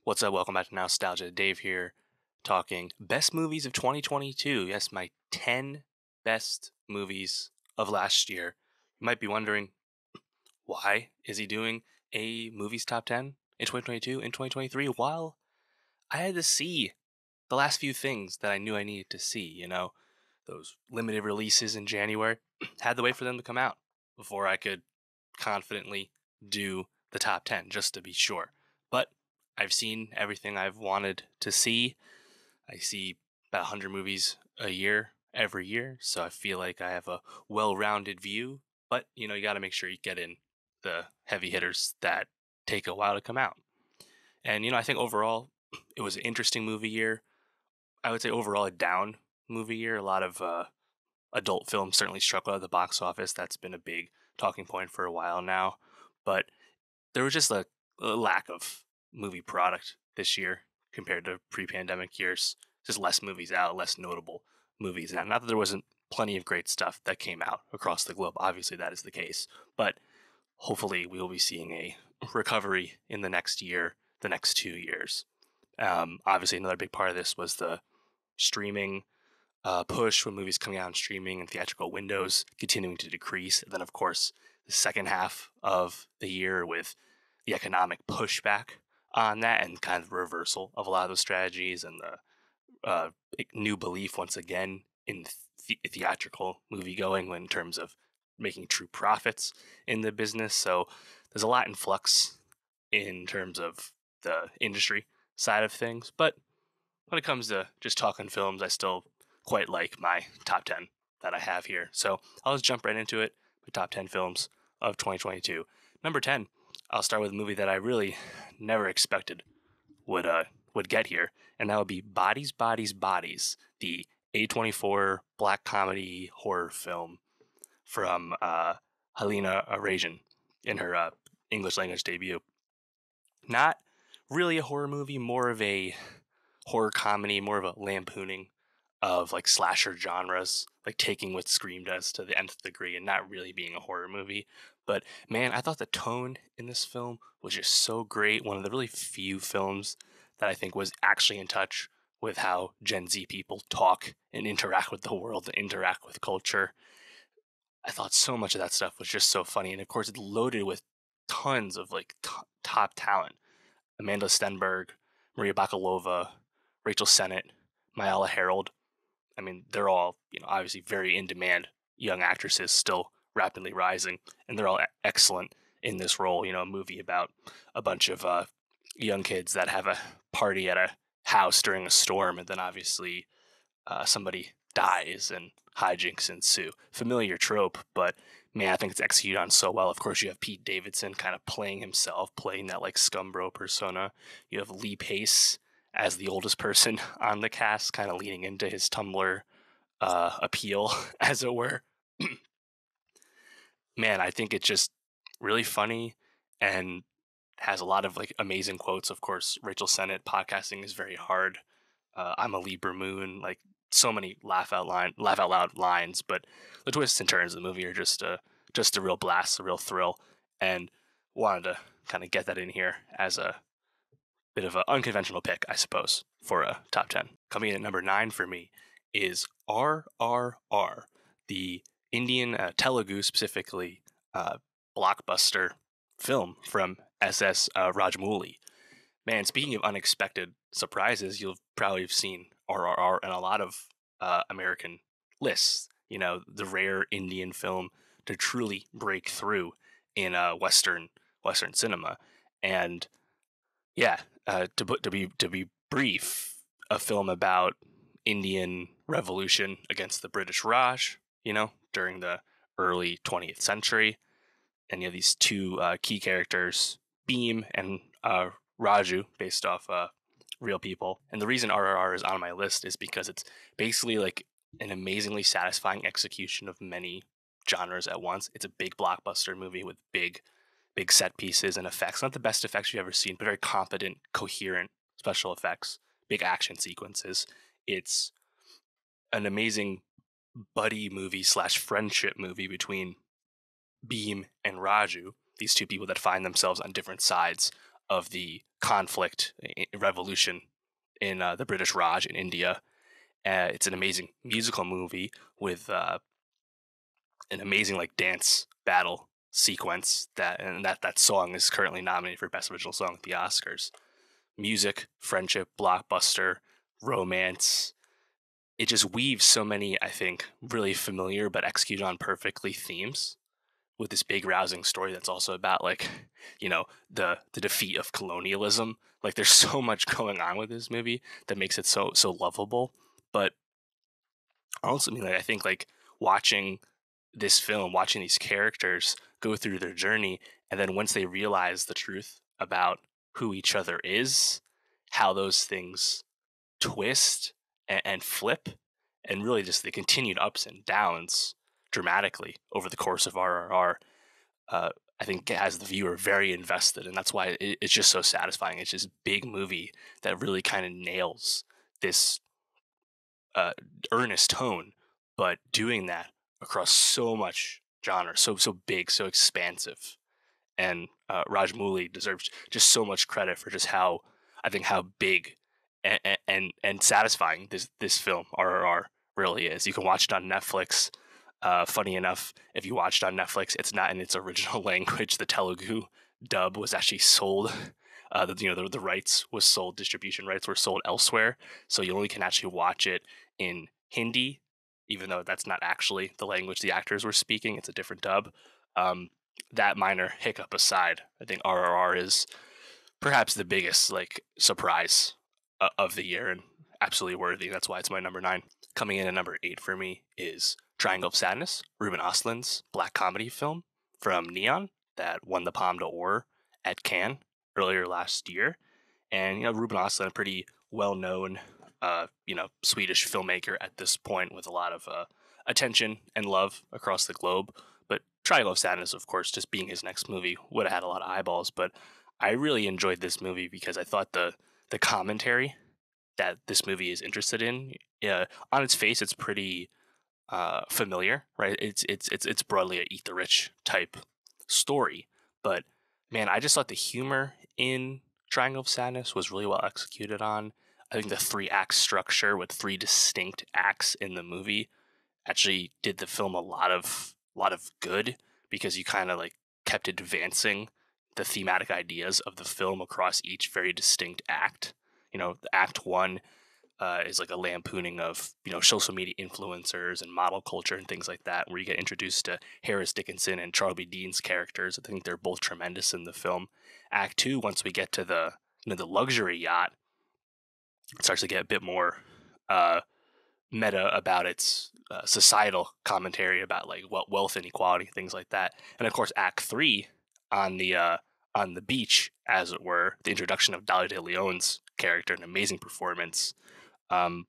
What's up? Welcome back to Nowstalgia. Dave here, talking best movies of 2022. Yes, my 10 best movies of last year. You might be wondering, why is he doing a movies top 10 in 2022, in 2023? Well, I had to see the last few things that I knew I needed to see, those limited releases in January. Had to wait for them to come out before I could confidently do the top 10, just to be sure. But I've seen everything I've wanted to see. I see about 100 movies a year, every year, so I feel like I have a well-rounded view. But, you got to make sure you get in the heavy hitters that take a while to come out. And, I think overall, it was an interesting movie year. I would say overall a down movie year. A lot of adult films certainly struck out at the box office. That's been a big talking point for a while now. But there was just a lack of movie product this year compared to pre-pandemic years. Just less movies out, less notable movies out. Not that there wasn't plenty of great stuff that came out across the globe. Obviously, that is the case. But hopefully, we will be seeing a recovery in the next year, the next 2 years. Obviously, another big part of this was the streaming push when movies coming out on streaming and theatrical windows continuing to decrease. And then, of course, the second half of the year with the economic pushback on that and kind of reversal of a lot of those strategies and the new belief once again in theatrical movie going in terms of making true profits in the business. So there's a lot in flux in terms of the industry side of things. But when it comes to just talking films, I still quite like my top 10 that I have here. So I'll just jump right into it. My top 10 films of 2022. Number 10, I'll start with a movie that I really never expected would get here, and that would be Bodies, Bodies, Bodies, the A24 black comedy horror film from Helena Arazian in her English language debut. Not really a horror movie, more of a horror comedy, more of a lampooning of like slasher genres, like taking what Scream does to the nth degree and not really being a horror movie. But man, I thought the tone in this film was just so great. One of the really few films that I think was actually in touch with how Gen Z people talk and interact with the world and interact with culture. I thought so much of that stuff was just so funny. And of course, it's loaded with tons of like top talent. Amanda Stenberg, Maria Bakalova, Rachel Sennett, Myala Herrold. I mean, they're all, obviously very in demand young actresses still rapidly rising, and they're all excellent in this role. A movie about a bunch of young kids that have a party at a house during a storm, and then obviously somebody dies and hijinks ensue. Familiar trope, but man, I think it's executed on so well. Of course, you have Pete Davidson kind of playing himself, playing that like scumbro persona. You have Lee Pace as the oldest person on the cast, kind of leaning into his Tumblr appeal, as it were. Man, I think it's just really funny and has a lot of like amazing quotes. Of course, Rachel Sennett, podcasting is very hard. I'm a Libra moon, like so many laugh out loud lines. But the twists and turns of the movie are just a real blast, a real thrill, and wanted to kind of get that in here as a bit of an unconventional pick, I suppose, for a top 10. Coming in at number 9 for me is RRR, the Indian Telugu, specifically blockbuster film from SS Rajamouli. Man, speaking of unexpected surprises, you'll probably have seen RRR in a lot of American lists. The rare Indian film to truly break through in Western cinema. And yeah, to be brief, a film about Indian revolution against the British Raj, during the early 20th century. And you have these two key characters, Beam and Raju, based off real people. And the reason RRR is on my list is because it's basically like an amazingly satisfying execution of many genres at once. It's a big blockbuster movie with big set pieces and effects. Not the best effects you've ever seen, but very competent, coherent special effects, big action sequences. It's an amazing buddy movie / friendship movie between Beam and Raju, these two people that find themselves on different sides of the conflict, revolution in the British Raj in India. It's an amazing musical movie with an amazing like dance battle sequence that song is currently nominated for Best Original Song at the Oscars. Music, friendship, blockbuster, romance. It just weaves so many, I think, really familiar but executed on perfectly themes with this big rousing story that's also about like, the defeat of colonialism. Like there's so much going on with this movie that makes it so lovable. But also, like I think like watching this film, watching these characters go through their journey, and then once they realize the truth about who each other is, how those things twist and flip, and really just the continued ups and downs dramatically over the course of RRR, I think it has the viewer very invested, and that's why it's just so satisfying. It's just big movie that really kind of nails this earnest tone, but doing that across so much genre, so big, so expansive. And Rajmouli deserves just so much credit for just how I think how big and satisfying this film RRR really is. You can watch it on Netflix. Funny enough, if you watch it on Netflix, it's not in its original language. The Telugu dub was actually sold. The rights was sold. Distribution rights were sold elsewhere, so you only can actually watch it in Hindi, even though that's not actually the language the actors were speaking. It's a different dub. That minor hiccup aside, I think RRR is perhaps the biggest like surprise of the year and absolutely worthy. That's why it's my number 9. Coming in at number 8 for me is Triangle of Sadness, Ruben Östlund's black comedy film from Neon that won the Palme d'Or at Cannes earlier last year. And Ruben Östlund, a pretty well-known, Swedish filmmaker at this point with a lot of attention and love across the globe. But Triangle of Sadness, of course, just being his next movie, would have had a lot of eyeballs. But I really enjoyed this movie because I thought the commentary that this movie is interested in, on its face, it's pretty familiar, right? It's broadly a Eat the Rich type story, but man, I just thought the humor in Triangle of Sadness was really well executed on. I think the 3-act structure with 3 distinct acts in the movie actually did the film a lot of good because you kind of like kept advancing the thematic ideas of the film across each very distinct act. Act 1 is like a lampooning of social media influencers and model culture and things like that, where you get introduced to Harris Dickinson and Charlie Dean's characters. I think they're both tremendous in the film. Act 2, once we get to the the luxury yacht, it starts to get a bit more meta about its societal commentary about like wealth inequality, things like that. And of course, Act 3 on the beach, as it were, the introduction of Dolly De Leon's character, an amazing performance. Kind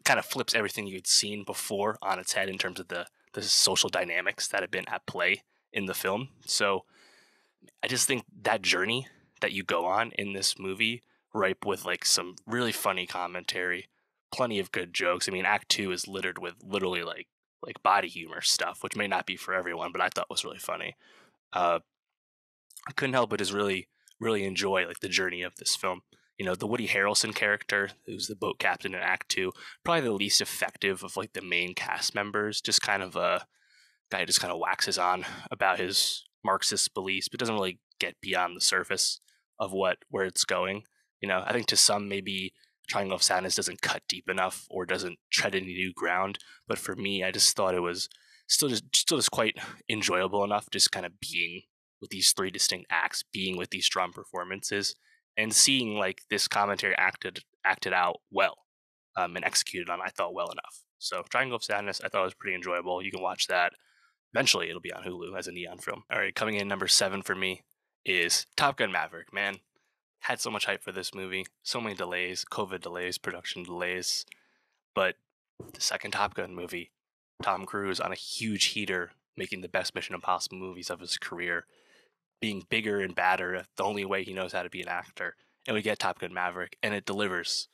of flips everything you'd seen before on its head in terms of the social dynamics that have been at play in the film. So I just think that journey that you go on in this movie, ripe with like some really funny commentary, plenty of good jokes. I mean, Act 2 is littered with literally like body humor stuff, which may not be for everyone, but I thought was really funny. I couldn't help but just really enjoy like the journey of this film. The Woody Harrelson character, who's the boat captain in Act 2, probably the least effective of like the main cast members. Just kind of a guy who just kind of waxes on about his Marxist beliefs, but doesn't really get beyond the surface of where it's going. I think to some maybe Triangle of Sadness doesn't cut deep enough or doesn't tread any new ground. But for me, I just thought it was still just quite enjoyable enough, just kind of being with these 3 distinct acts, being with these strong performances, and seeing like this commentary acted out well, and executed on, I thought, well enough. So Triangle of Sadness, I thought was pretty enjoyable. You can watch that. Eventually, it'll be on Hulu as a Neon film. All right, coming in number 7 for me is Top Gun Maverick. Man, had so much hype for this movie. So many delays, COVID delays, production delays. But the second Top Gun movie, Tom Cruise on a huge heater, making the best Mission Impossible movies of his career, being bigger and badder, the only way he knows how to be an actor. And we get Top Gun Maverick, and it delivers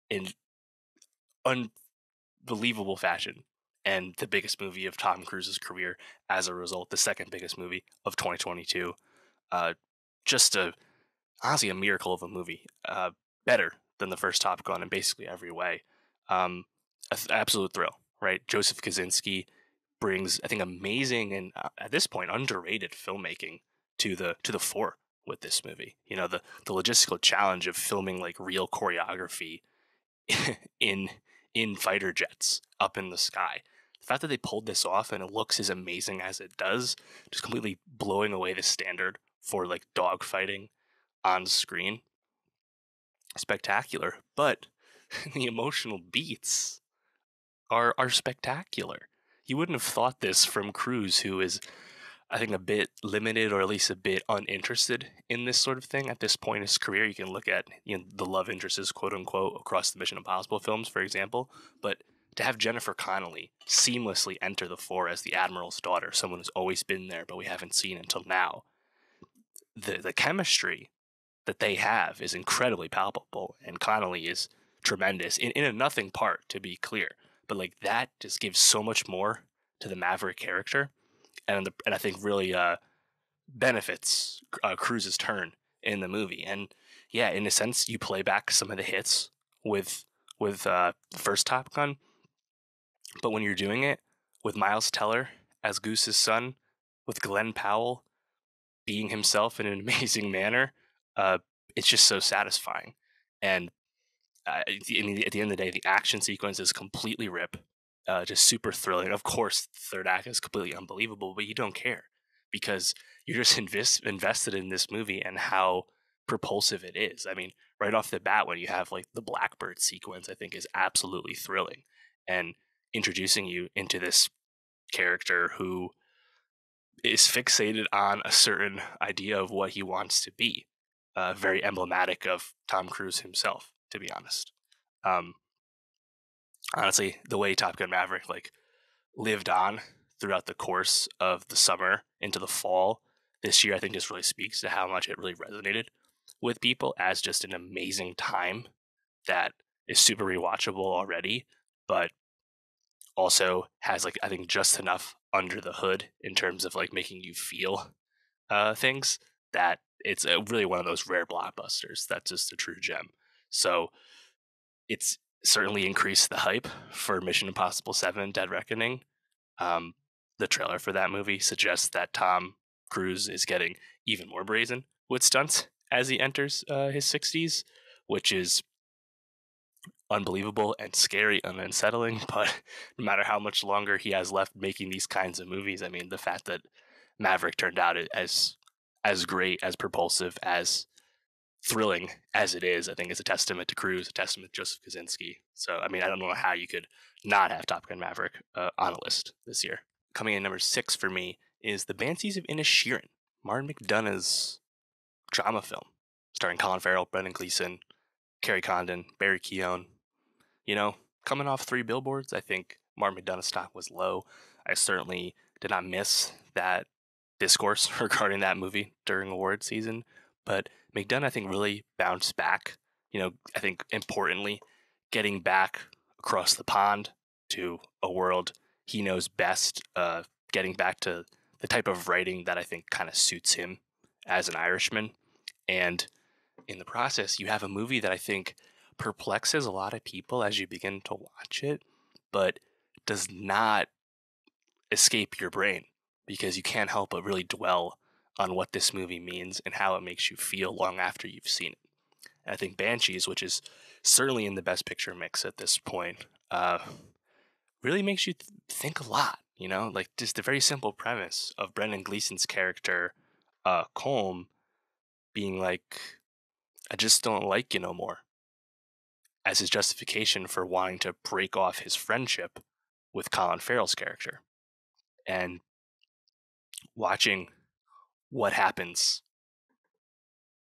in unbelievable fashion. And the biggest movie of Tom Cruise's career as a result, the second biggest movie of 2022. Just a honestly a miracle of a movie. Better than the first Top Gun in basically every way. Um, Absolute thrill, right? Joseph Kosinski brings, I think, amazing and at this point underrated filmmaking to the fore with this movie. You know, the logistical challenge of filming like real choreography in in fighter jets up in the sky. The fact that they pulled this off and it looks as amazing as it does, just completely blowing away the standard for like dogfighting on screen, spectacular. But the emotional beats are spectacular. You wouldn't have thought this from Cruise, who is, I think, a bit limited or at least a bit uninterested in this sort of thing at this point in his career. You can look at, you know, the love interests, quote unquote, across the Mission Impossible films, for example. But to have Jennifer Connelly seamlessly enter the fore as the Admiral's daughter, someone who's always been there but we haven't seen until now, the chemistry that they have is incredibly palpable, and Connolly is tremendous in a nothing part, to be clear. But like that just gives so much more to the Maverick character, and I think really benefits Cruise's turn in the movie. And yeah, in a sense, you play back some of the hits with the first Top Gun, but when you're doing it with Miles Teller as Goose's son, with Glenn Powell being himself in an amazing manner, uh, it's just so satisfying. And I mean, at the end of the day, the action sequence is completely rip, just super thrilling. Of course, the third act is completely unbelievable, but you don't care because you're just invested in this movie and how propulsive it is. I mean, right off the bat, when you have like the Blackbird sequence, I think is absolutely thrilling and introducing you into this character who is fixated on a certain idea of what he wants to be. Very emblematic of Tom Cruise himself, to be honest. Um, Honestly, the way Top Gun Maverick like lived on throughout the course of the summer into the fall this year, I think just really speaks to how much it really resonated with people as just an amazing time that is super rewatchable already, but also has like I think just enough under the hood in terms of like making you feel things that it's really one of those rare blockbusters that's just a true gem. So it's certainly increased the hype for Mission Impossible 7 Dead Reckoning. Um, the trailer for that movie suggests that Tom Cruise is getting even more brazen with stunts as he enters his 60s, which is unbelievable and scary and unsettling. But no matter how much longer he has left making these kinds of movies, I mean, the fact that Maverick turned out as great, as propulsive, as thrilling as it is, I think is a testament to Cruise, a testament to Joseph Kosinski. So, I mean, I don't know how you could not have Top Gun Maverick on a list this year. Coming in number 6 for me is The Bansies of Innish Sheeran, Martin McDonagh's drama film, starring Colin Farrell, Brendan Gleeson, Kerry Condon, Barry Keoghan. You know, coming off 3 billboards, I think Martin McDonagh's stock was low. I certainly did not miss that discourse regarding that movie during award season, but McDonough, I think, really bounced back. You know, I think importantly, getting back across the pond to a world he knows best, getting back to the type of writing that I think kind of suits him as an Irishman. And in the process, you have a movie that I think perplexes a lot of people as you begin to watch it, but does not escape your brain because you can't help but really dwell on what this movie means and how it makes you feel long after you've seen it. And I think Banshees, which is certainly in the best picture mix at this point, really makes you think a lot. You know, like just the very simple premise of Brendan Gleeson's character, Colm, being like, I just don't like you no more, as his justification for wanting to break off his friendship with Colin Farrell's character. And watching what happens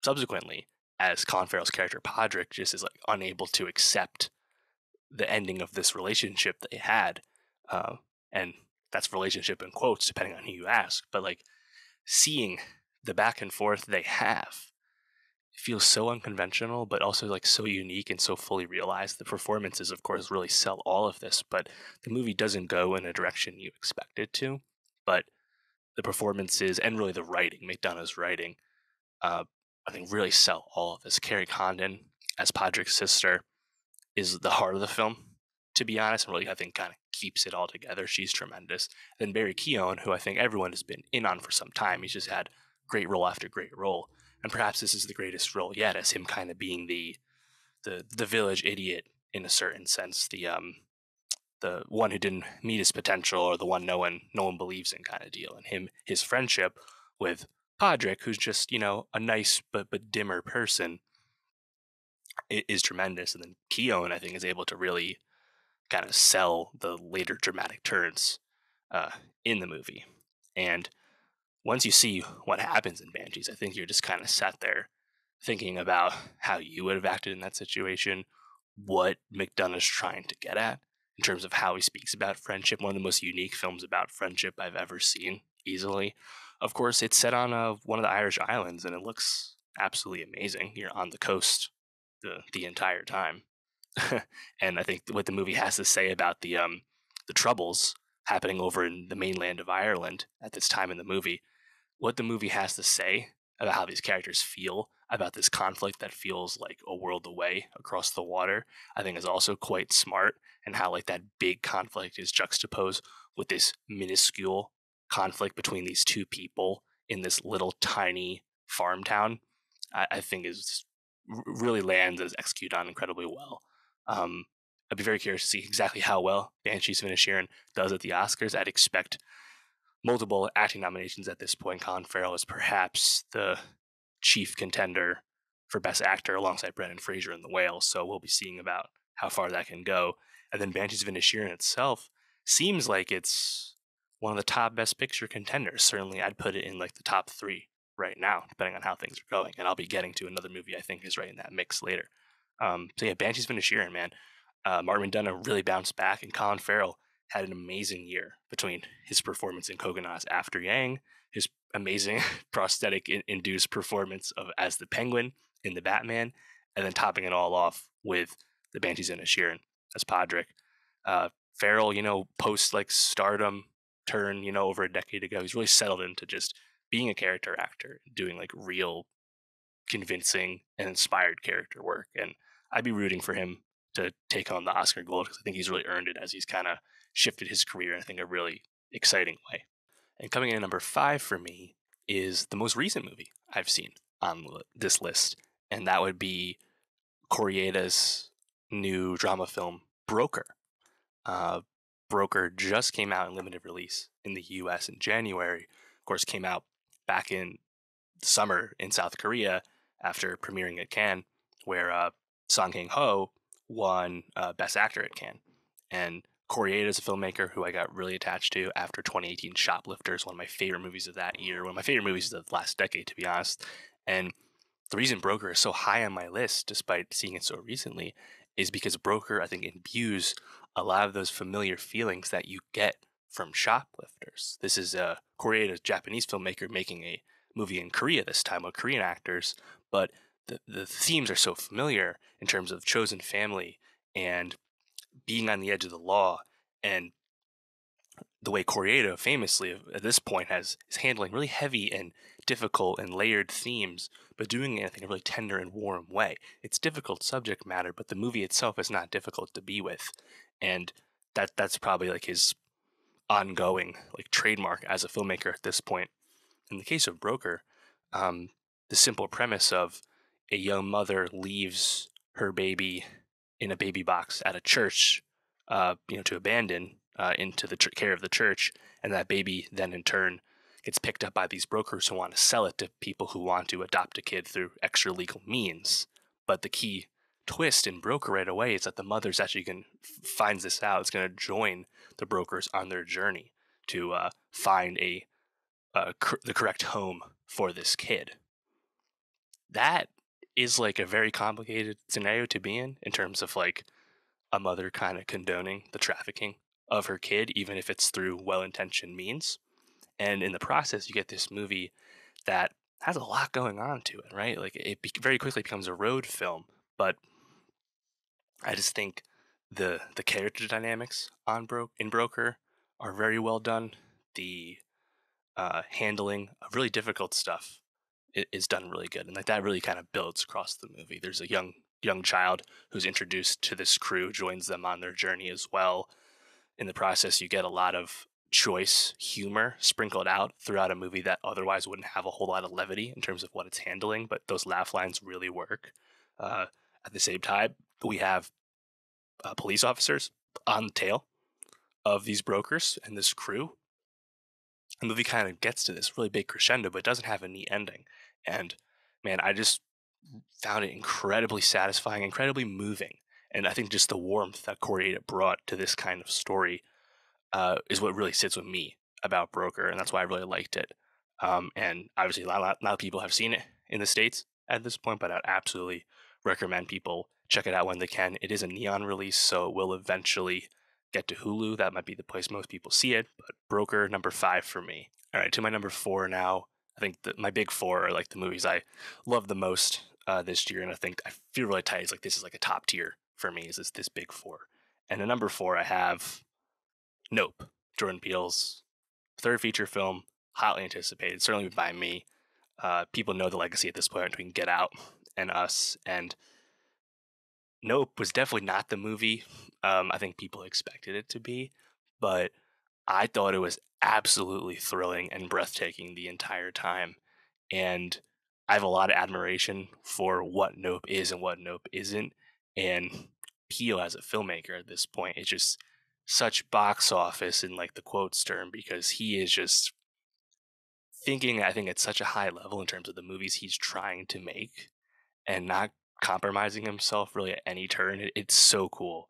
subsequently as Colin Farrell's character Podrick just is like unable to accept the ending of this relationship they had, uh, and that's relationship in quotes depending on who you ask. But like seeing the back and forth they have feels so unconventional, but also like so unique and so fully realized. The performances, of course, really sell all of this, but the movie doesn't go in a direction you expect it to. But the performances and really the writing, McDonough's writing, uh, I think really sell all of this. Carrie Condon as Podrick's sister is the heart of the film, to be honest, and really I think kind of keeps it all together. She's tremendous. Then Barry Keoghan, who I think everyone has been in on for some time. He's just had great role after great role, and perhaps this is the greatest role yet, as him kind of being the village idiot in a certain sense, the one who didn't meet his potential, or the one no one believes in kind of deal. And his friendship with Podrick, who's just a nice but dimmer person, is tremendous. And then Keown, I think, is able to really kind of sell the later dramatic turns uh, in the movie. And once you see what happens in Banshees, I think you're just kind of sat there thinking about how you would have acted in that situation, what McDonough's trying to get at in terms of how he speaks about friendship. One of the most unique films about friendship I've ever seen, easily. Of course, it's set on one of the Irish islands, and it looks absolutely amazing. You're on the coast the entire time. And I think what the movie has to say about the troubles happening over in the mainland of Ireland at this time in the movie, what the movie has to say about how these characters feel about this conflict that feels like a world away across the water, I think is also quite smart. And how like that big conflict is juxtaposed with this minuscule conflict between these two people in this little tiny farm town, I think is really lands and is executed on incredibly well. Um, I'd be very curious to see exactly how well Banshees of Inisherin does at the Oscars. I'd expect multiple acting nominations at this point. Colin Farrell is perhaps the chief contender for Best Actor alongside Brendan Fraser in The Whale, so we'll be seeing about how far that can go. And then Banshees of Inisherin itself seems like it's one of the top Best Picture contenders. Certainly, I'd put it in like the top 3 right now, depending on how things are going. And I'll be getting to another movie I think is right in that mix later. So yeah, Banshees of Inisherin, man. Martin McDonagh really bounced back, and Colin Farrell had an amazing year between his performance in Coconuts After Yang, his amazing prosthetic-induced performance of as the Penguin in the Batman, and then topping it all off with the Banshees of Inisherin as Podrick. Farrell, post like stardom turn, over a decade ago, he's really settled into just being a character actor, doing like real convincing and inspired character work. And I'd be rooting for him to take on the Oscar gold, because I think he's really earned it as he's kind of shifted his career in, I think, a really exciting way. And coming in at number 5 for me is the most recent movie I've seen on this list, and that would be Koreeda's new drama film, Broker. Broker just came out in limited release in the US in January. Of course, came out back in the summer in South Korea after premiering at Cannes, where Song Kang-ho won Best Actor at Cannes. And Koreeda is a filmmaker who I got really attached to after 2018 Shoplifters, one of my favorite movies of that year, one of my favorite movies of the last decade, to be honest. And the reason Broker is so high on my list, despite seeing it so recently, is because Broker, I think, imbues a lot of those familiar feelings that you get from Shoplifters. This is Koreeda, a Japanese filmmaker, making a movie in Korea this time with Korean actors, but the themes are so familiar in terms of chosen family and being on the edge of the law, and the way Koreeda famously at this point is handling really heavy and difficult and layered themes, but doing it, I think, in a really tender and warm way. It's difficult subject matter, but the movie itself is not difficult to be with, and that's probably like his ongoing like trademark as a filmmaker at this point. In the case of Broker, the simple premise of a young mother leaves her baby in a baby box at a church, to abandon into the care of the church, and that baby then in turn gets picked up by these brokers who want to sell it to people who want to adopt a kid through extra legal means. But the key twist in Broker right away is that the mother's actually finds this out. It's going to join the brokers on their journey to find the correct home for this kid. That is like a very complicated scenario to be in terms of like a mother kind of condoning the trafficking of her kid, even if it's through well-intentioned means. And in the process, you get this movie that has a lot going on to it, right? Like very quickly becomes a road film, but I just think the character dynamics in Broker are very well done. The handling of really difficult stuff is done really good, and like that really kind of builds across the movie. There's a young child who's introduced to this crew, joins them on their journey as well. In the process, you get a lot of choice humor sprinkled out throughout a movie that otherwise wouldn't have a whole lot of levity in terms of what it's handling, but those laugh lines really work. Uh, at the same time, we have police officers on the tail of these brokers and this crew. The movie kind of gets to this really big crescendo, but doesn't have a neat ending. And man, I just found it incredibly satisfying, incredibly moving. And I think just the warmth that Corey brought to this kind of story is what really sits with me about Broker, and that's why I really liked it. And obviously, a lot of people have seen it in the States at this point, but I'd absolutely recommend people check it out when they can. It is a neon release, so it will eventually get to Hulu. That might be the place most people see it, but Broker, number 5 for me. All right, to my number 4 now. I think that my big 4 are like the movies I love the most this year, and I think I feel really tight. It's like this is like a top tier for me. Is this big 4? And the number 4 I have Nope, Jordan Peele's third feature film, hotly anticipated, certainly by me. People know the legacy at this point between Get Out and Us, and Nope was definitely not the movie I think people expected it to be, but I thought it was absolutely thrilling and breathtaking the entire time. And I have a lot of admiration for what Nope is and what Nope isn't. And Peele as a filmmaker at this point is just such box office in like the quotes term because he is just thinking, I think, at such a high level in terms of the movies he's trying to make and not compromising himself really at any turn. It's so cool.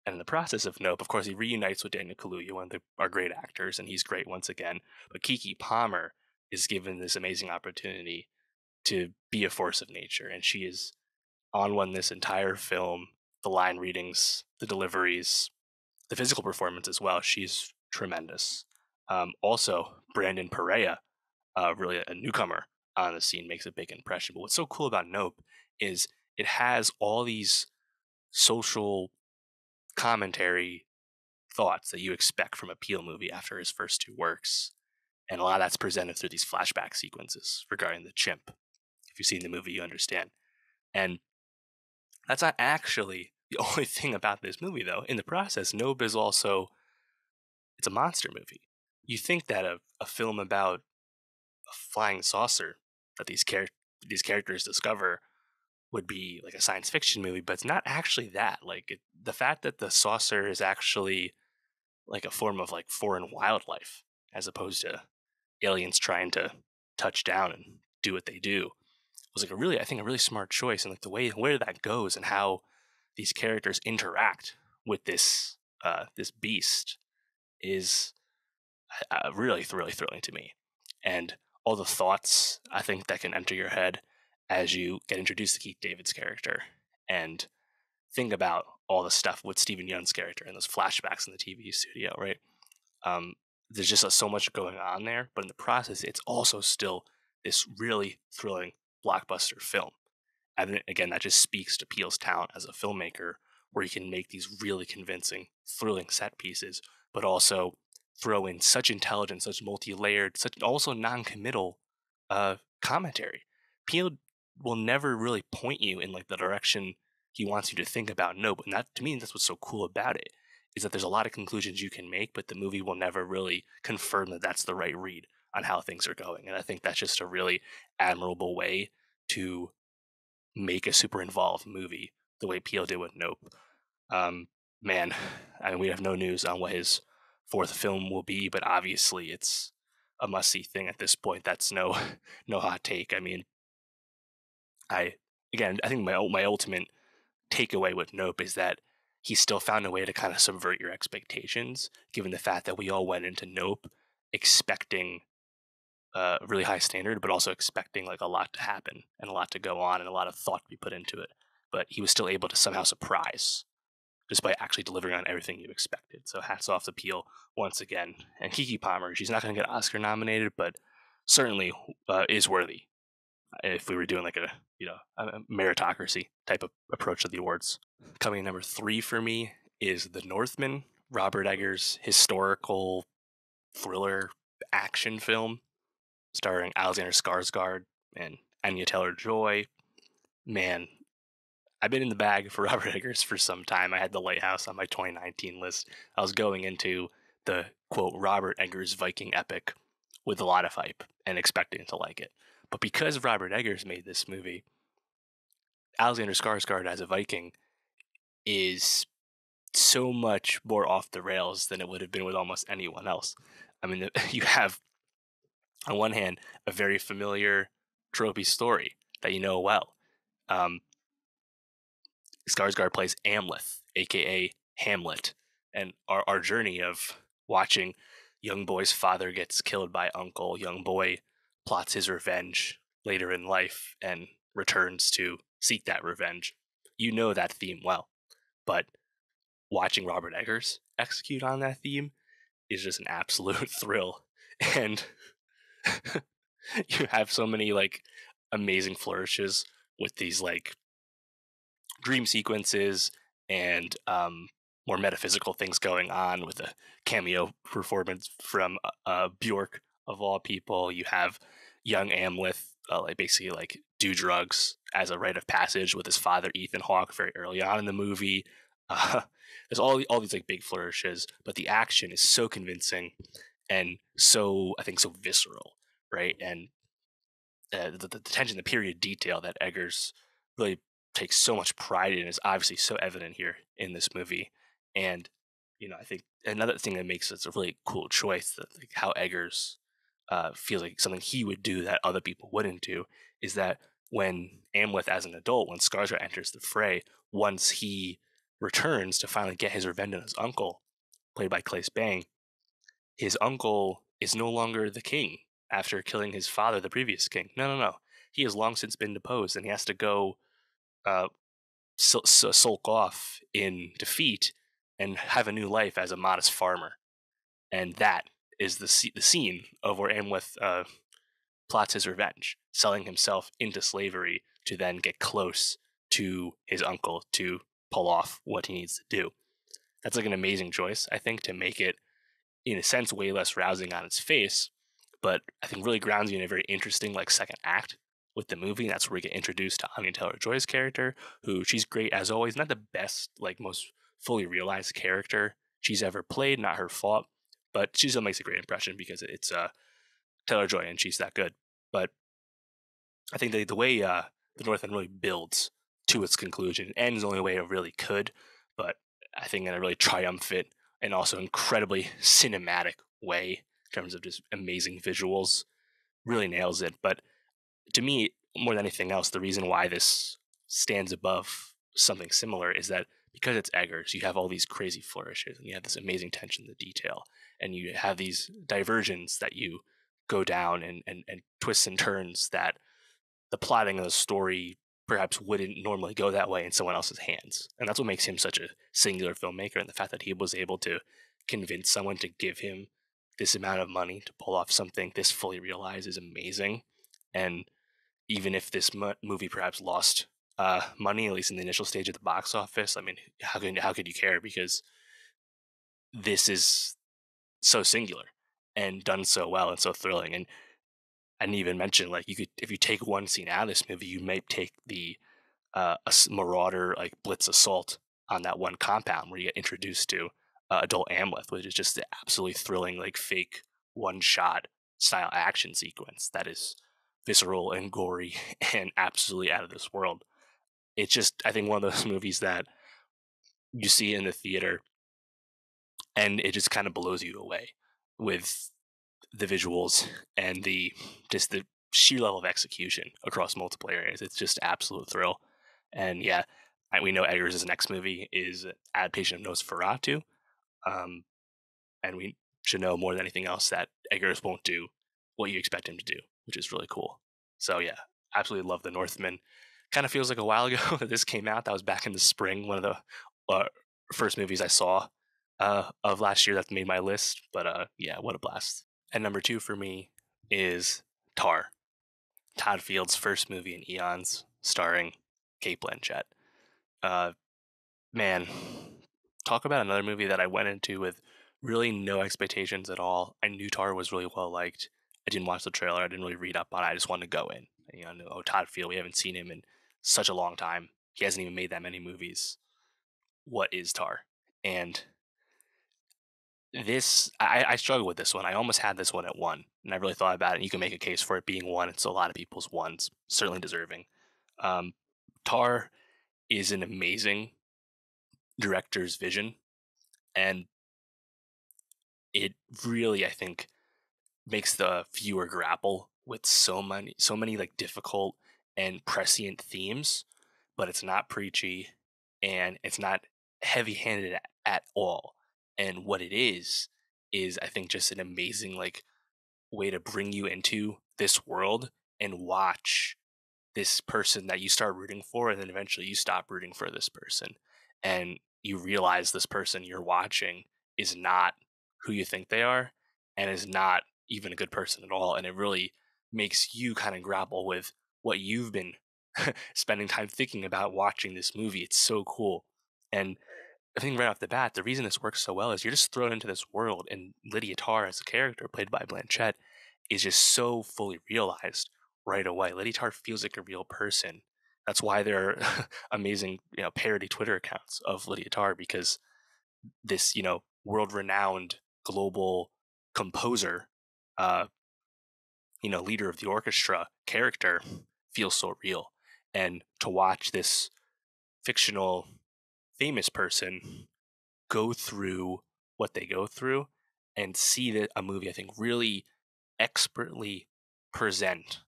And in the process of Nope, of course, he reunites with Daniel Kaluuya, one of our great actors, and he's great once again. But Keke Palmer is given this amazing opportunity to be a force of nature, and she is on one this entire film. The line readings, the deliveries, the physical performance as well. She's tremendous. Also, Brandon Perea, really a newcomer on the scene, makes a big impression. But what's so cool about Nope is it has all these social commentary thoughts that you expect from a Peele movie after his first 2 works. And a lot of that's presented through these flashback sequences regarding the chimp. If you've seen the movie, you understand. And that's not actually the only thing about this movie, though. In the process, Nope is also, it's a monster movie. You think that a film about a flying saucer that these characters discover would be like a science fiction movie, but it's not actually that. The fact that the saucer is actually like a form of like foreign wildlife as opposed to aliens trying to touch down and do what they do was like I think a really smart choice. And like the way where that goes and how these characters interact with this beast is really thrilling to me. And all the thoughts I think that can enter your head as you get introduced to Keith David's character and think about all the stuff with Stephen Young's character and those flashbacks in the TV studio, right? Um, there's just so much going on there, but in the process, it's also still this really thrilling blockbuster film. And then, again, that just speaks to Peele's talent as a filmmaker, where he can make these really convincing, thrilling set pieces, but also throw in such intelligence, such multi-layered, such also non-committal commentary. Peele will never really point you in like the direction he wants you to think about. No, but that to me, that's what's so cool about it is that there's a lot of conclusions you can make, but the movie will never really confirm that that's the right read on how things are going. And I think that's just a really admirable way to make a super involved movie the way Peele did with Nope. Um, Man, I mean, we have no news on what his 4th film will be, but obviously it's a must-see thing at this point. That's no no hot take. I mean, I I think my ultimate takeaway with Nope is that he still found a way to kind of subvert your expectations, given the fact that we all went into Nope expecting a really high standard, but also expecting like a lot to happen and a lot to go on and a lot of thought to be put into it. But he was still able to somehow surprise just by actually delivering on everything you expected. So hats off to Peele once again. And Keke Palmer, she's not going to get Oscar nominated, but certainly is worthy if we were doing like a meritocracy type of approach to the awards. Coming in number 3 for me is The Northman, Robert Eggers' historical thriller action film starring Alexander Skarsgård, and Anya Taylor-Joy. Man, I've been in the bag for Robert Eggers for some time. I had The Lighthouse on my 2019 list. I was going into the quote Robert Eggers Viking epic with a lot of hype and expecting to like it. But because Robert Eggers made this movie, Alexander Skarsgård as a Viking is so much more off the rails than it would have been with almost anyone else. I mean, you have, on one hand, a very familiar tropey story that you know well. Skarsgård plays Amleth, aka Hamlet, and our journey of watching young boy's father gets killed by uncle, young boy plots his revenge later in life and returns to seek that revenge. You know that theme well, but watching Robert Eggers execute on that theme is just an absolute thrill. And you have so many like amazing flourishes with these like dream sequences and more metaphysical things going on with a cameo performance from Bjork of all people. You have young Amleth like basically like do drugs as a rite of passage with his father Ethan Hawke very early on in the movie. There's all these like big flourishes, but the action is so convincing and so I think so visceral, right? And the tension, the period detail that Eggers really takes so much pride in is obviously so evident here in this movie. And I think another thing that makes it a really cool choice, that like how Eggers feels like something he would do that other people wouldn't do, is that when Amleth, as an adult, when Skarsgård enters the fray, once he returns to finally get his revenge on his uncle, played by Claes Bang, his uncle is no longer the king after killing his father, the previous king. No. He has long since been deposed, and he has to go uh, sulk off in defeat and have a new life as a modest farmer. And that is the scene of where Amleth plots his revenge, selling himself into slavery to then get close to his uncle to pull off what he needs to do. That's like an amazing choice, I think, to make it, in a sense, way less rousing on its face, but I think really grounds you in a very interesting like second act with the movie. That's where we get introduced to Anya Taylor-Joy's character, who she's great as always, not the best, like most fully realized character she's ever played, not her fault, but she still makes a great impression because it's Taylor-Joy and she's that good. But I think the way the Northman really builds to its conclusion, it ends the only way it really could, but I think in a really triumphant and also incredibly cinematic way in terms of just amazing visuals, really nails it. But to me, more than anything else, the reason why this stands above something similar is that because it's Eggers, you have all these crazy flourishes and you have this amazing attention to detail, and you have these diversions that you go down and twists and turns that the plotting of the story perhaps wouldn't normally go that way in someone else's hands. And that's what makes him such a singular filmmaker, and the fact that he was able to convince someone to give him this amount of money to pull off something this fully realized is amazing. And even if this movie perhaps lost money, at least in the initial stage of the box office, I mean, how could you care? Because this is so singular and done so well and so thrilling. And I didn't even mention, like, you could, if you take one scene out of this movie, you may take the marauder like blitz assault on that one compound where you get introduced to adult Amleth, which is just the absolutely thrilling like fake one shot style action sequence that is visceral and gory and absolutely out of this world. It's just, I think, one of those movies that you see in the theater and it just kind of blows you away with the visuals and the sheer level of execution across multiple areas. It's just absolute thrill. And yeah, we know Eggers' next movie is an adaptation of Nosferatu, and we should know more than anything else that Eggers won't do what you expect him to do, which is really cool. So yeah, absolutely love The Northman. Kind of feels like a while ago that this came out. That was back in the spring, one of the first movies I saw of last year that made my list. But yeah, what a blast. And number 2 for me is Tar, Todd Field's first movie in eons, starring Kate Blanchett. Man, talk about another movie that I went into with really no expectations at all. I knew Tar was really well liked. I didn't watch the trailer. I didn't really read up on it. I just wanted to go in. Todd Field, we haven't seen him in such a long time. He hasn't even made that many movies. What is Tar? And I struggle with this one. I almost had this one at 1, and I really thought about it. And you can make a case for it being 1. It's a lot of people's 1s, certainly deserving. Tar is an amazing director's vision, and it really, I think, makes the viewer grapple with so many like difficult and prescient themes, but it's not preachy and it's not heavy-handed at all. And what it is I think just an amazing like way to bring you into this world and watch this person that you start rooting for, and then eventually you stop rooting for this person, and you realize this person you're watching is not who you think they are, and is not even a good person at all. And it really makes you kind of grapple with what you've been spending time thinking about watching this movie. It's so cool. And I think right off the bat, the reason this works so well is you're just thrown into this world, and Lydia Tarr as a character played by Blanchett is just so fully realized right away. Lydia Tarr feels like a real person. That's why there are amazing, parody Twitter accounts of Lydia Tarr, because this, world-renowned global composer, uh, leader of the orchestra character feels so real. And to watch this fictional famous person go through what they go through and see that a movie, I think, really expertly present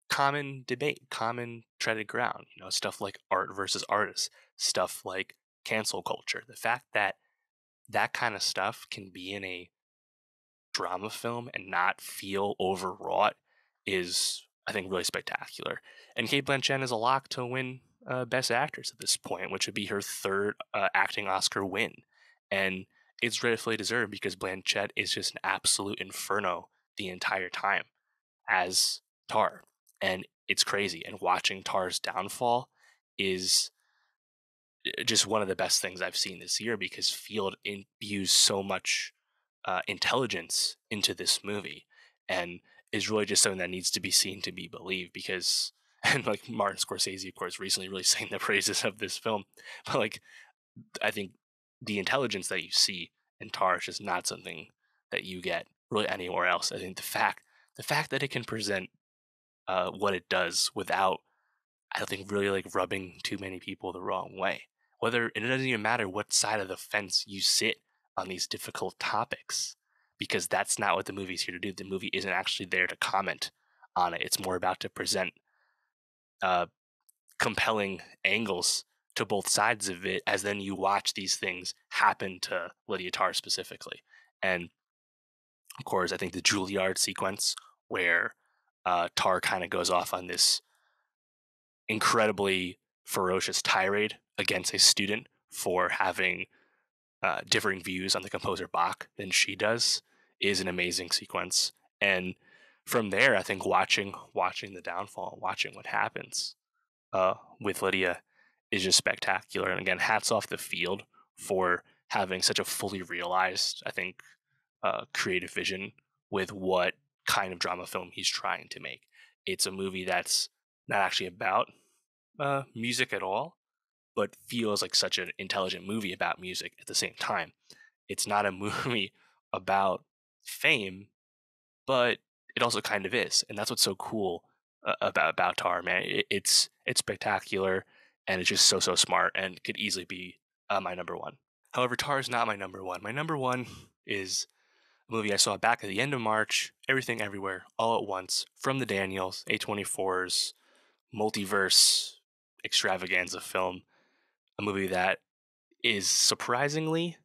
common debate, common treaded ground, stuff like art versus artists, stuff like cancel culture. The fact that that kind of stuff can be in a drama film and not feel overwrought is, I think, really spectacular. And Cate Blanchett is a lock to win Best Actress at this point, which would be her third acting Oscar win. And it's rightfully deserved, because Blanchett is just an absolute inferno the entire time as Tar. And it's crazy. And watching Tar's downfall is just one of the best things I've seen this year, because Field imbues so much intelligence into this movie, and is really just something that needs to be seen to be believed. Because, and like Martin Scorsese, of course, recently really sang the praises of this film, but like I think the intelligence that you see in Tar is just not something that you get really anywhere else. I think the fact that it can present what it does without, I don't think, really like rubbing too many people the wrong way. And it doesn't even matter what side of the fence you sit on these difficult topics, because that's not what the movie's here to do. The movie isn't actually there to comment on it. It's more about to present uh, compelling angles to both sides of it, as then you watch these things happen to Lydia Tarr specifically. And of course, I think the Juilliard sequence where Tar kind of goes off on this incredibly ferocious tirade against a student for having differing views on the composer Bach than she does is an amazing sequence. And from there, I think watching the downfall, watching what happens with Lydia is just spectacular. And again, hats off the Field for having such a fully realized, I think, creative vision with what kind of drama film he's trying to make. It's a movie that's not actually about music at all, but feels like such an intelligent movie about music at the same time. It's not a movie about fame, but it also kind of is, and that's what's so cool about Tar, man. It's spectacular, and it's just so smart, and could easily be my number one. However, Tar is not my number one. My number one is a movie I saw back at the end of March, Everything Everywhere All at Once, from the Daniels, A24's multiverse extravaganza film. A movie that is surprisingly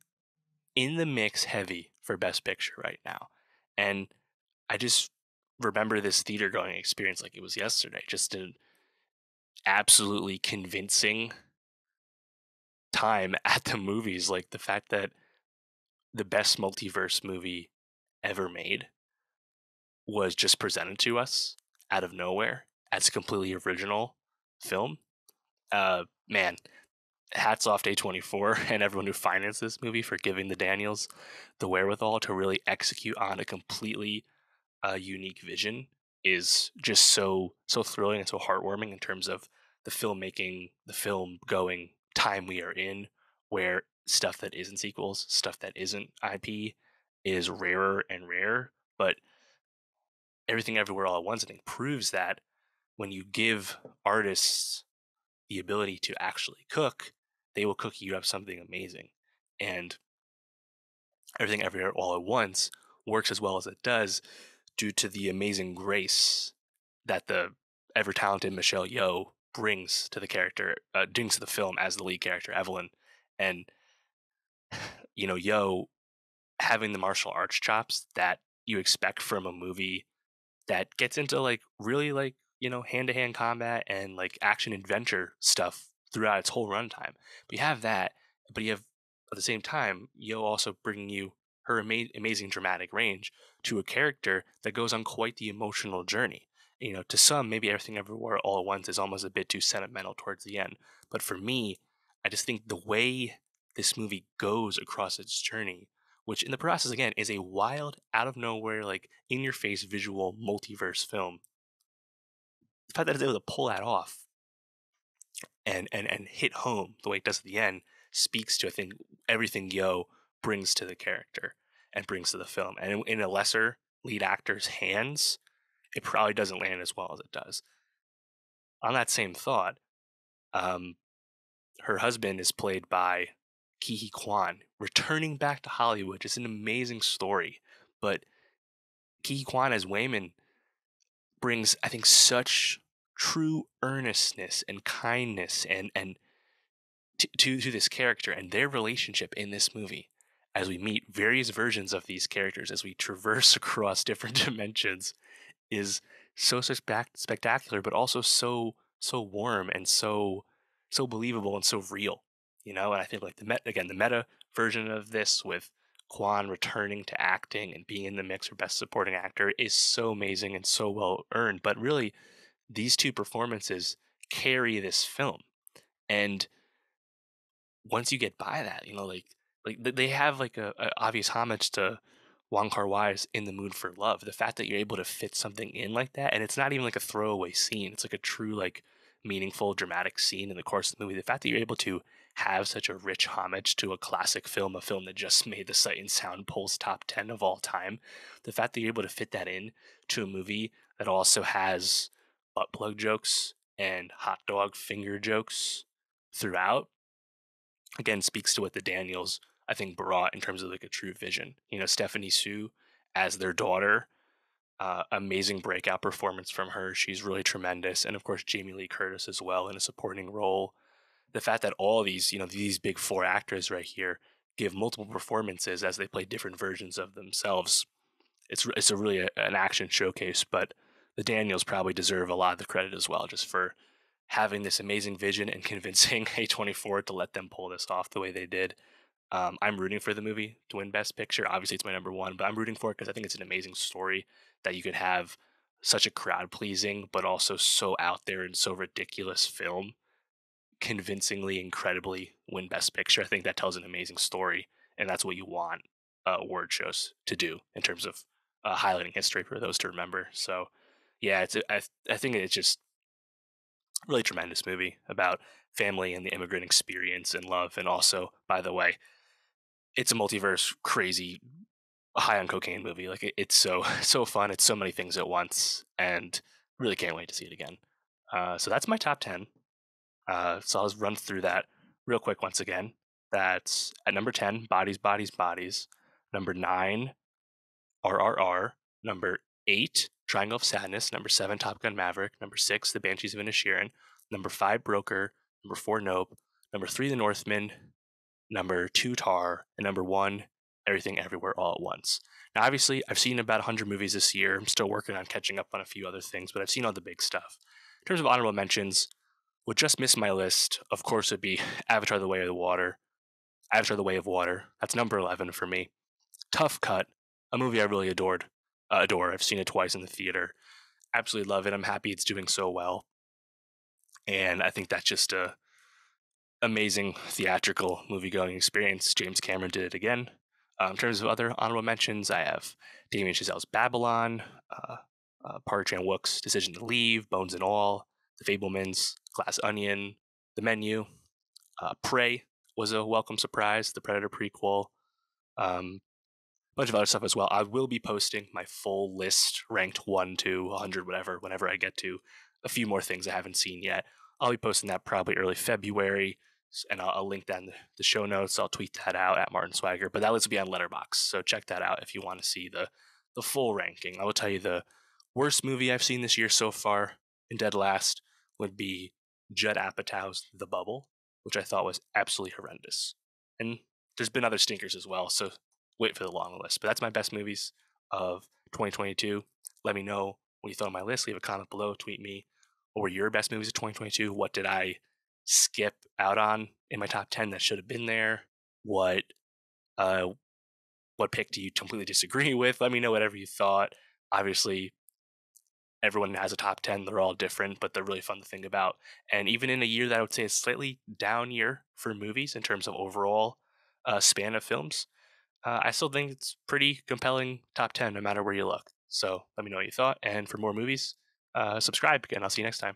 in the mix heavy for Best Picture right now. And I just remember this theater going experience like it was yesterday. Just an absolutely convincing time at the movies. Like the fact that the best multiverse movie ever made was just presented to us out of nowhere as a completely original film. Man, hats off to A24 and everyone who financed this movie for giving the Daniels the wherewithal to really execute on a completely unique vision is just so thrilling and so heartwarming in terms of the filmmaking, the film going time we are in, where stuff that isn't sequels, stuff that isn't IP is rarer and rare. But Everything Everywhere All at Once, I think, proves that when you give artists the ability to actually cook, they will cook you up something amazing. And Everything Everywhere All at Once works as well as it does due to the amazing grace that the ever talented Michelle Yeoh brings to the character, brings to the film as the lead character, Evelyn. And, Yeoh having the martial arts chops that you expect from a movie that gets into like really like hand to hand combat and like action adventure stuff throughout its whole runtime. But you have that, but you have at the same time Yo also bringing you her amazing dramatic range to a character that goes on quite the emotional journey. To some, maybe Everything Everywhere All at Once is almost a bit too sentimental towards the end. But for me, I just think the way this movie goes across its journey, which in the process again is a wild, out of nowhere, like in your face visual multiverse film. The fact that it's able to pull that off and hit home the way it does at the end speaks to, I think, everything Yo brings to the character and brings to the film. And in a lesser lead actor's hands, it probably doesn't land as well as it does. On that same thought, um, her husband is played by Ki Kwan, returning back to Hollywood. It's an amazing story. But Ki Kwan as Wayman brings, I think, such true earnestness and kindness and to this character and their relationship in this movie as we meet various versions of these characters as we traverse across different dimensions is so spectacular, but also so warm and so believable and so real, And I think like the meta version of this with Kwan returning to acting and being in the mix for best supporting actor is so amazing and so well earned. But really, these two performances carry this film, and once you get by that, they have like a obvious homage to Wong Kar Wai's "In the Mood for Love." The fact that you're able to fit something in like that, and it's not even like a throwaway scene; it's like a true like meaningful, dramatic scene in the course of the movie. The fact that you're able to have such a rich homage to a classic film, a film that just made the Sight and Sound polls top 10 of all time, the fact that you're able to fit that in to a movie that also has butt plug jokes and hot dog finger jokes throughout, again speaks to what the Daniels, I think, brought in terms of like a true vision. Stephanie Sue as their daughter, amazing breakout performance from her. She's really tremendous, and of course Jamie Lee Curtis as well in a supporting role. The fact that all these these big four actors right here give multiple performances as they play different versions of themselves. It's a really an action showcase, but the Daniels probably deserve a lot of the credit as well, just for having this amazing vision and convincing A24 to let them pull this off the way they did. I'm rooting for the movie to win Best Picture. Obviously, it's my number one, but I'm rooting for it because I think it's an amazing story that you could have such a crowd pleasing, but also so out there and so ridiculous film convincingly, incredibly win Best Picture. I think that tells an amazing story, and that's what you want award shows to do in terms of highlighting history for those to remember. So, yeah, I think it's just really tremendous movie about family and the immigrant experience and love. And also, by the way, it's a multiverse crazy high on cocaine movie. Like it's so fun. It's so many things at once, and really can't wait to see it again. So that's my top 10. So I'll just run through that real quick once again. That's at number 10, Bodies, Bodies, Bodies. Number 9, RRR. Number 8, Triangle of Sadness. Number 7, Top Gun Maverick. Number 6, The Banshees of Inisherin. Number 5, Broker. Number 4, Nope. Number 3, The Northman. Number 2, Tar. And number 1, Everything Everywhere All at Once. Now, obviously, I've seen about 100 movies this year. I'm still working on catching up on a few other things, but I've seen all the big stuff. In terms of honorable mentions, would just miss my list, of course, would be Avatar: The Way of the Water. Avatar: The Way of Water. That's number 11 for me. Tough Cut, a movie I really adore. I've seen it twice in the theater. Absolutely love it. I'm happy it's doing so well, and I think that's just a amazing theatrical movie going experience. James Cameron did it again. In terms of other honorable mentions, I have Damien Chazelle's Babylon, Park Chan Wook's Decision to Leave, Bones and All, The Fablemans, Glass Onion, The Menu, Prey was a welcome surprise, the Predator prequel, um, bunch of other stuff as well. I will be posting my full list, ranked 1 to 100, whatever, whenever I get to a few more things I haven't seen yet. I'll be posting that probably early February, and I'll link that in the show notes. I'll tweet that out at Martin Swagger, but that list will be on Letterboxd, so check that out if you want to see the full ranking. I will tell you the worst movie I've seen this year so far in dead last would be Judd Apatow's The Bubble, which I thought was absolutely horrendous. And there's been other stinkers as well, so wait for the long list. But that's my best movies of 2022. Let me know what you thought of my list. Leave a comment below, tweet me. What were your best movies of 2022? What did I skip out on in my top 10 that should have been there? What uh what pick do you completely disagree with? Let me know whatever you thought. Obviously, everyone has a top 10. They're all different, but they're really fun to think about. And even in a year that I would say is slightly down year for movies in terms of overall span of films, I still think it's pretty compelling top 10 no matter where you look. So let me know what you thought. And for more movies, subscribe, and I'll see you next time.